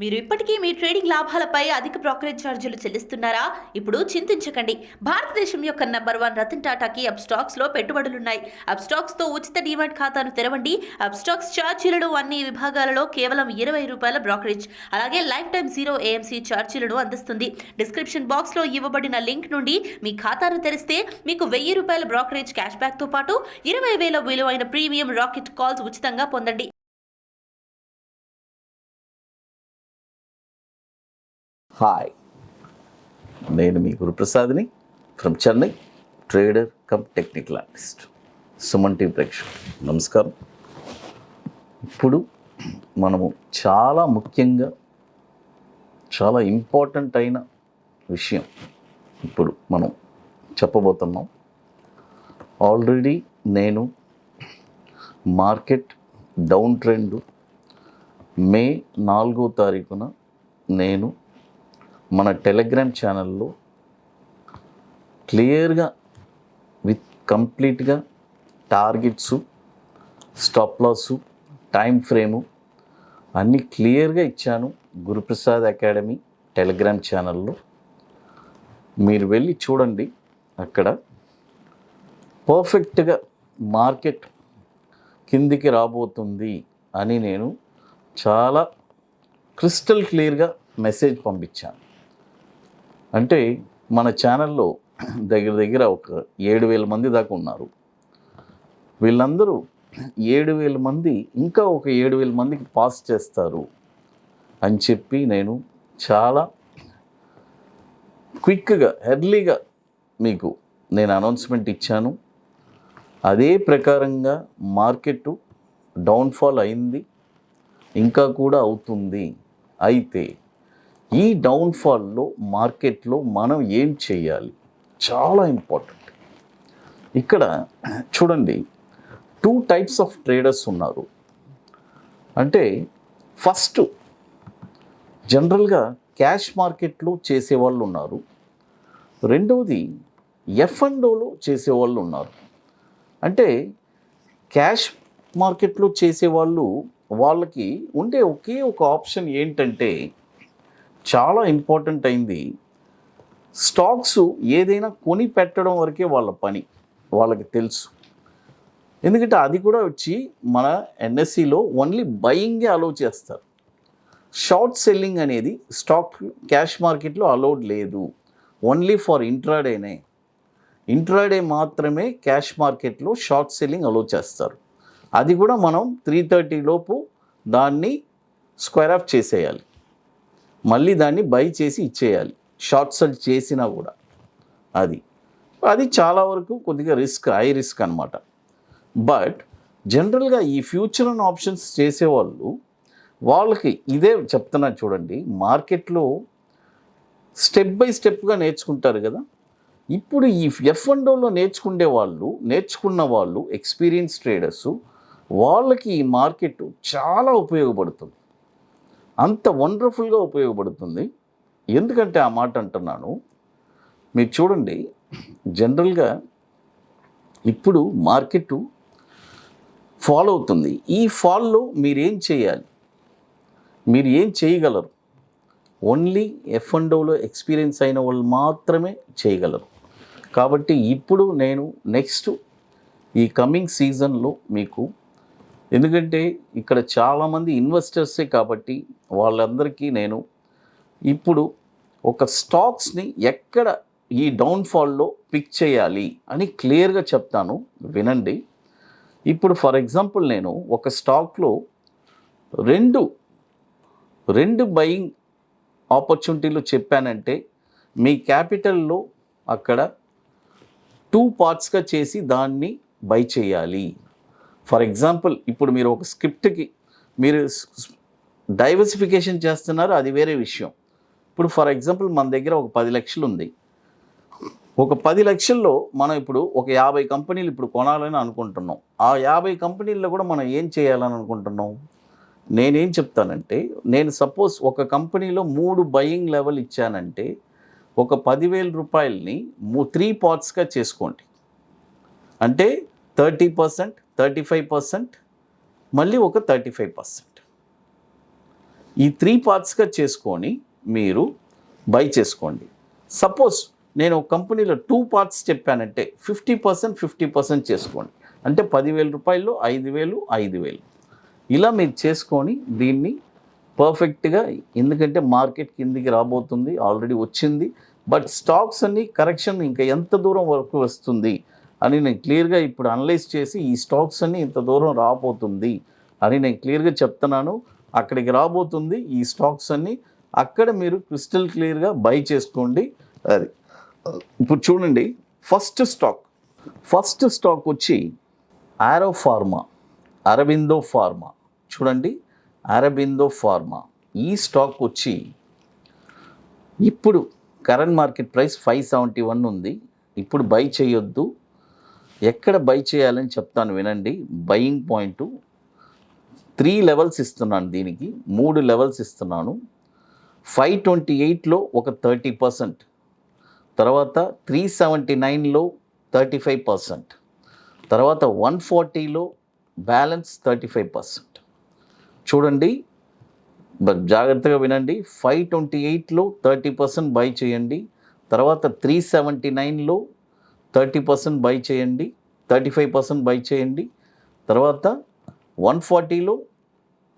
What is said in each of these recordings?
మీరు ఇప్పటికీ మీ ట్రేడింగ్ లాభాలపై అధిక బ్రోకరేజ్ ఛార్జీలు చెల్లిస్తున్నారా? ఇప్పుడు చింతించకండి. భారతదేశం యొక్క నంబర్ 1 రతన్ టాటాకి అప్స్టాక్స్ లో పెట్టుబడులున్నాయి. అప్స్టాక్స్ తో ఉచిత డీమాట్ ఖాతాను తెరవండి. అప్స్టాక్స్ ఛార్జీలను అన్ని విభాగాలలో కేవలం ₹20 బ్రోకరేజ్, అలాగే లైఫ్ టైం 0 AMC ఛార్జీలను అందిస్తుంది. డిస్క్రిప్షన్ బాక్స్ లో ఇవ్వబడిన లింక్ నుండి మీ ఖాతాను తెరిస్తే మీకు ₹1000 బ్రోకరేజ్ క్యాష్ బ్యాక్ తో పాటు 20,000 విలువైన ప్రీమియం రాకెట్ కాల్స్ ఉచితంగా పొందండి. హాయ్, నేను మీ ప్రసాద్ని from Chennai, trader come technical artist. Suman TV ప్రేక్షకులు నమస్కారం. ఇప్పుడు మనము చాలా ముఖ్యంగా చాలా ఇంపార్టెంట్ అయిన విషయం ఇప్పుడు మనం చెప్పబోతున్నాం. ఆల్రెడీ నేను మార్కెట్ డౌన్ ట్రెండ్ మే 4వ తారీఖున నేను మన టెలిగ్రామ్ ఛానల్లో క్లియర్గా విత్ కంప్లీట్గా టార్గెట్సు, స్టాప్ లాసు, టైం ఫ్రేము అన్నీ క్లియర్గా ఇచ్చాను. గురుప్రసాద్ అకాడమీ టెలిగ్రామ్ ఛానల్లో మీరు వెళ్ళి చూడండి. అక్కడ పర్ఫెక్ట్గా మార్కెట్ కిందికి రాబోతుంది అని నేను చాలా క్రిస్టల్ క్లియర్గా మెసేజ్ పంపించాను. అంటే మన ఛానల్లో దగ్గర ఒక 7,000 మంది దాకా ఉన్నారు. వీళ్ళందరూ 7,000 మంది ఇంకా ఒక 7,000 మందికి పాస్ చేస్తారు అని చెప్పి నేను చాలా క్విక్గా ఎర్లీగా మీకు నేను అనౌన్స్మెంట్ ఇచ్చాను. అదే ప్రకారంగా మార్కెట్ డౌన్ఫాల్ అయింది, ఇంకా కూడా అవుతుంది. అయితే ఈ డౌన్ఫాల్లో మార్కెట్లో మనం ఏం చేయాలి చాలా ఇంపార్టెంట్. ఇక్కడ చూడండి, 2 టైప్స్ ఆఫ్ ట్రేడర్స్ ఉన్నారు. అంటే ఫస్ట్ జనరల్గా క్యాష్ మార్కెట్లో చేసేవాళ్ళు ఉన్నారు. రెండవది F&Oలో చేసేవాళ్ళు ఉన్నారు. అంటే క్యాష్ మార్కెట్లో చేసేవాళ్ళు వాళ్ళకి ఉండే ఒకే ఒక ఆప్షన్ ఏంటంటే చాలా ఇంపార్టెంట్ అయింది, స్టాక్స్ ఏదైనా కొని పెట్టడం వరకే వాళ్ళ పని, వాళ్ళకి తెలుసు. ఎందుకంటే అది కూడా వచ్చి మన NSEలో ఓన్లీ బయింగే అలౌ చేస్తారు. షార్ట్ సెల్లింగ్ అనేది స్టాక్ క్యాష్ మార్కెట్లో అలౌడ్ లేదు. ఓన్లీ ఫర్ ఇంట్రాడేనే. ఇంట్రాడే మాత్రమే క్యాష్ మార్కెట్లో షార్ట్ సెల్లింగ్ అలౌ చేస్తారు. అది కూడా మనం 3:30 లోపు దాన్ని స్క్వేర్ ఆఫ్ చేసేయాలి, మళ్ళీ దాన్ని బై చేసి ఇచ్చేయాలి. షార్ట్ సెల్ చేసినా కూడా అది చాలా వరకు కొద్దిగా హై రిస్క్ అనమాట. బట్ జనరల్గా ఈ ఫ్యూచర్ అండ్ ఆప్షన్స్ చేసేవాళ్ళు వాళ్ళకి ఇదే చెప్తున్నా చూడండి. మార్కెట్లో స్టెప్ బై స్టెప్గా నేర్చుకుంటారు కదా. ఇప్పుడు ఈ F&Oలో నేర్చుకున్న వాళ్ళు ఎక్స్పీరియన్స్ ట్రేడర్సు, వాళ్ళకి ఈ మార్కెట్ చాలా ఉపయోగపడుతుంది. అంత వండర్ఫుల్గా ఉపయోగపడుతుంది. ఎందుకంటే ఆ మాట అంటున్నాను, మీరు చూడండి. జనరల్గా ఇప్పుడు మార్కెట్ ఫాల్ అవుతుంది. ఈ ఫాల్లో మీరేం చేయాలి, మీరు ఏం చేయగలరు? ఓన్లీ F&Oలో ఎక్స్పీరియన్స్ అయిన వాళ్ళు మాత్రమే చేయగలరు. కాబట్టి ఇప్పుడు నేను నెక్స్ట్ ఈ కమింగ్ సీజన్లో మీకు, ఎందుకంటే ఇక్కడ చాలామంది ఇన్వెస్టర్సే కాబట్టి వాళ్ళందరికీ నేను ఇప్పుడు ఒక స్టాక్స్ని ఎక్కడ ఈ డౌన్ఫాల్లో పిక్ చేయాలి అని క్లియర్గా చెప్తాను, వినండి. ఇప్పుడు ఫర్ ఎగ్జాంపుల్ నేను ఒక స్టాక్లో రెండు బయింగ్ ఆపర్చునిటీలు చెప్పానంటే మీ క్యాపిటల్లో అక్కడ 2 పార్ట్స్గా చేసి దాన్ని బై చేయాలి. ఫర్ ఎగ్జాంపుల్ ఇప్పుడు మీరు ఒక స్క్రిప్ట్కి మీరు డైవర్సిఫికేషన్ చేస్తున్నారు, అది వేరే విషయం. ఇప్పుడు ఫర్ ఎగ్జాంపుల్ మన దగ్గర ఒక 10 లక్షలు ఉంది. ఒక 10 లక్షల్లో మనం ఇప్పుడు ఒక 50 కంపెనీలు ఇప్పుడు కొనాలని అనుకుంటున్నాం. ఆ 50 కంపెనీల్లో కూడా మనం ఏం చేయాలని అనుకుంటున్నాం? నేనేం చెప్తానంటే, నేను సపోజ్ ఒక కంపెనీలో 3 బయింగ్ లెవెల్ ఇచ్చానంటే ఒక ₹10,000ని 3 పార్ట్స్గా చేసుకోండి. అంటే 30%, 35%, మళ్ళీ ఒక 35%. ఈ 3 పార్ట్స్గా చేసుకొని మీరు బై చేసుకోండి. సపోజ్ నేను ఒక కంపెనీలో 2 పార్ట్స్ చెప్పానంటే 50% 50% చేసుకోండి. అంటే 10,000 రూపాయల్లో 5,000 5,000 ఇలా మీరు చేసుకొని దీన్ని పర్ఫెక్ట్గా, ఎందుకంటే మార్కెట్ కిందికి రాబోతుంది, ఆల్రెడీ వచ్చింది. బట్ స్టాక్స్ అన్ని కరెక్షన్ ఇంకా ఎంత దూరం వరకు వస్తుంది అని నేను క్లియర్గా ఇప్పుడు అనలైజ్ చేసి ఈ స్టాక్స్ అన్ని ఇంత దూరం రాబోతుంది అని నేను క్లియర్గా చెప్తున్నాను. అక్కడికి రాబోతుంది ఈ స్టాక్స్ అన్ని, అక్కడ మీరు క్రిస్టల్ క్లియర్గా బై చేసుకోండి. అది ఇప్పుడు చూడండి, ఫస్ట్ స్టాక్ వచ్చి ఆరో ఫార్మా, అరబిందో ఫార్మా. చూడండి, అరబిందో ఫార్మా ఈ స్టాక్ వచ్చి ఇప్పుడు కరెంట్ మార్కెట్ ప్రైస్ 571 ఉంది. ఇప్పుడు బై చేయొద్దు. ఎక్కడ బై చేయాలని చెప్తాను వినండి. బయింగ్ పాయింట్ 3 లెవెల్స్ ఇస్తున్నాను, దీనికి 3 లెవెల్స్ ఇస్తున్నాను. 528లో ఒక 30%, తర్వాత 379లో 35%, తర్వాత 140లో బ్యాలెన్స్ 35%. చూడండి, జాగ్రత్తగా వినండి. 528లో 30% బై చేయండి, తర్వాత 379లో 30% బై చేయండి, 35% బై చేయండి, తర్వాత 140లో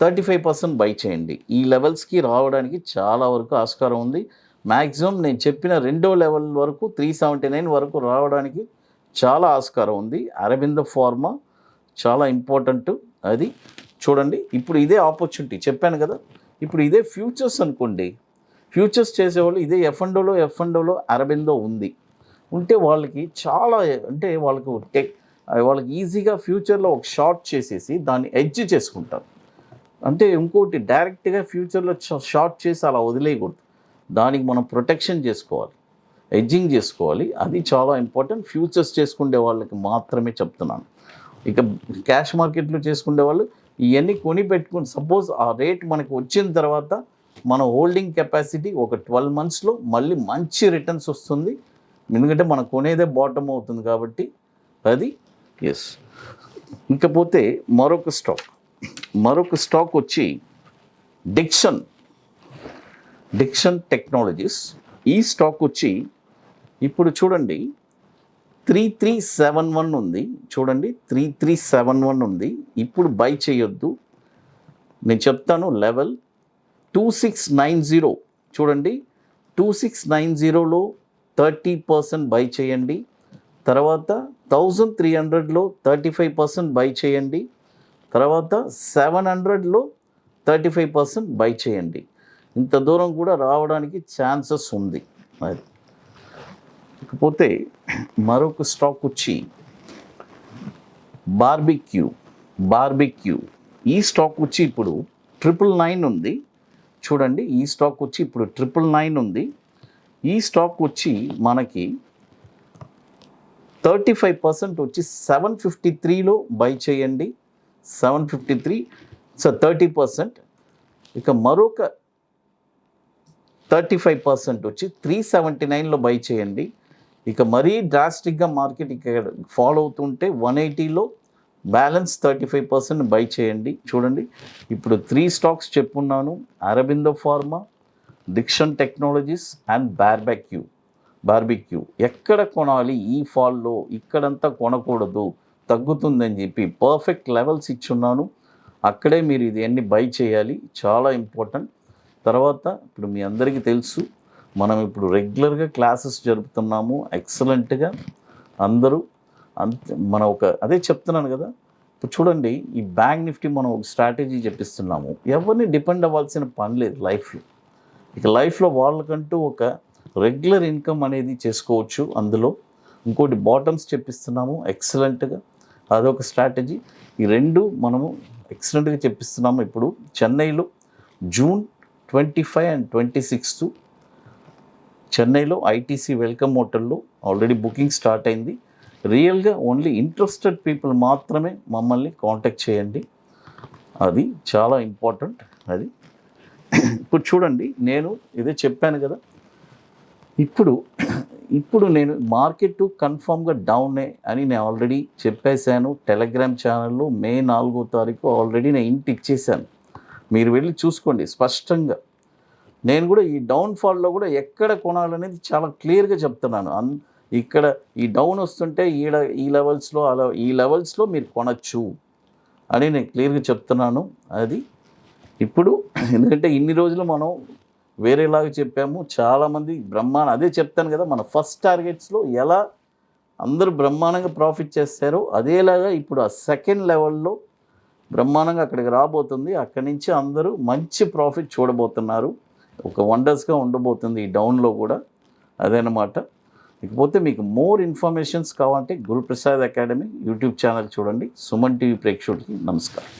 35% బై చేయండి. ఈ లెవెల్స్కి రావడానికి చాలా వరకు ఆస్కారం ఉంది. మ్యాక్సిమం నేను చెప్పిన రెండో లెవెల్ వరకు 379 వరకు రావడానికి చాలా ఆస్కారం ఉంది. అరబిందో ఫార్మా చాలా ఇంపార్టెంట్. అది చూడండి, ఇప్పుడు ఇదే ఆపర్చునిటీ చెప్పాను కదా. ఇప్పుడు ఇదే ఫ్యూచర్స్ అనుకోండి, ఫ్యూచర్స్ చేసేవాళ్ళు ఇదే ఎఫ్ఎండోలో అరబిందో ఉంటే వాళ్ళకి చాలా, అంటే వాళ్ళకి ఈజీగా ఫ్యూచర్లో ఒక షార్ట్ చేసేసి దాన్ని ఎడ్జ్ చేసుకుంటారు. అంటే ఇంకోటి డైరెక్ట్గా ఫ్యూచర్లో షార్ట్ చేసి అలా వదిలేయకూడదు. దానికి మనం ప్రొటెక్షన్ చేసుకోవాలి, ఎడ్జింగ్ చేసుకోవాలి. అది చాలా ఇంపార్టెంట్. ఫ్యూచర్స్ చేసుకునే వాళ్ళకి మాత్రమే చెప్తున్నాను. ఇక క్యాష్ మార్కెట్లో చేసుకునే వాళ్ళు ఇవన్నీ కొని పెట్టుకుని, సపోజ్ ఆ రేట్ మనకు వచ్చిన తర్వాత మన హోల్డింగ్ కెపాసిటీ ఒక 12 monthsలో మళ్ళీ మంచి రిటర్న్స్ వస్తుంది. ఎందుకంటే మనం కొనేదే బాటమ్ అవుతుంది కాబట్టి అది. ఎస్, ఇంకపోతే మరొక స్టాక్ వచ్చి డిక్షన్ టెక్నాలజీస్. ఈ స్టాక్ వచ్చి ఇప్పుడు చూడండి 3371 ఉంది. చూడండి 3371 ఉంది. ఇప్పుడు బై చేయొద్దు. నేను చెప్తాను లెవెల్ 2690. చూడండి 2690లో 30% బై చేయండి, తర్వాత 1300లో 35% బై చేయండి, తర్వాత 700లో 35% బై చేయండి. ఇంత దూరం కూడా రావడానికి ఛాన్సెస్ ఉంది. అది ఇకపోతే మరొక స్టాక్ వచ్చి బార్బిక్యూ. ఈ స్టాక్ వచ్చి ఇప్పుడు 999 ఉంది. చూడండి, ఈ స్టాక్ వచ్చి ఇప్పుడు 999 ఉంది. ఈ స్టాక్ వచ్చి మనకి 35% వచ్చి 753లో బై చేయండి, 753, సో 30%. ఇక మరొక 35% వచ్చి 379లో బై చేయండి. ఇక మరీ డ్రాస్టిక్గా మార్కెట్ ఇక్కడ ఫాలో అవుతుంటే 180లో బ్యాలెన్స్ 35% బై చేయండి. చూడండి, ఇప్పుడు 3 స్టాక్స్ చెప్పున్నాను: Aurobindo Pharma, Dixon Technologies and Barbeque. ఎక్కడ కొనాలి ఈ ఫాల్లో? ఇక్కడంతా కొనకూడదు, తగ్గుతుందని చెప్పి పర్ఫెక్ట్ లెవెల్స్ ఇచ్చున్నాను. అక్కడే మీరు ఇది అన్ని బై చేయాలి, చాలా ఇంపార్టెంట్. తర్వాత ఇప్పుడు మీ అందరికీ తెలుసు, మనం ఇప్పుడు రెగ్యులర్గా క్లాసెస్ జరుపుతున్నాము ఎక్సలెంట్గా. అందరూ అదే చెప్తున్నాను కదా. ఇప్పుడు చూడండి, ఈ బ్యాంక్ నిఫ్టీ మనం ఒక స్ట్రాటజీ చెప్పిస్తున్నాము. ఎవరిని డిపెండ్ అవ్వాల్సిన పని లేదు లైఫ్లో. ఇక లైఫ్లో వాళ్ళకంటూ ఒక రెగ్యులర్ ఇన్కమ్ అనేది చేసుకోవచ్చు. అందులో ఇంకోటి బాటమ్స్ చెప్పిస్తున్నాము ఎక్సలెంట్గా, అదొక స్ట్రాటజీ. ఈ రెండు మనము ఎక్సలెంట్గా చెప్పిస్తున్నాము. ఇప్పుడు చెన్నైలో June 25 and 26 చెన్నైలో ఐటీసీ వెల్కమ్ హోటల్లో ఆల్రెడీ బుకింగ్ స్టార్ట్ అయింది. రియల్గా ఓన్లీ ఇంట్రెస్టెడ్ పీపుల్ మాత్రమే మమ్మల్ని కాంటాక్ట్ చేయండి, అది చాలా ఇంపార్టెంట్. అది ఇప్పుడు చూడండి, నేను ఇదే చెప్పాను కదా. ఇప్పుడు నేను మార్కెట్ కన్ఫామ్గా డౌనే అని నేను ఆల్రెడీ చెప్పేశాను. టెలిగ్రామ్ ఛానల్లో May 4వ తారీఖు ఆల్రెడీ నేను ఇంటి ఇచ్చేసాను. మీరు వెళ్ళి చూసుకోండి స్పష్టంగా. నేను కూడా ఈ డౌన్ఫాల్లో కూడా ఎక్కడ కొనాలనేది చాలా క్లియర్గా చెప్తున్నాను. ఇక్కడ ఈ డౌన్ వస్తుంటే ఈ లెవెల్స్లో ఈ లెవెల్స్లో మీరు కొనచ్చు అని నేను క్లియర్గా చెప్తున్నాను. అది ఇప్పుడు ఎందుకంటే ఇన్ని రోజులు మనం వేరేలాగా చెప్పాము. చాలామంది అదే చెప్తాను కదా, మన ఫస్ట్ టార్గెట్స్లో ఎలా అందరూ బ్రహ్మాండంగా ప్రాఫిట్ చేస్తారో అదేలాగా ఇప్పుడు ఆ సెకండ్ లెవెల్లో బ్రహ్మాండంగా అక్కడికి రాబోతుంది. అక్కడి నుంచి అందరూ మంచి ప్రాఫిట్ చూడబోతున్నారు. ఒక వండర్స్గా ఉండబోతుంది ఈ డౌన్లో కూడా. అదనమాట. ఇకపోతే మీకు మోర్ ఇన్ఫర్మేషన్స్ కావాలంటే గురుప్రసాద్ అకాడమీ యూట్యూబ్ ఛానల్ చూడండి. సుమన్ టీవీ ప్రేక్షకుడికి నమస్కారం.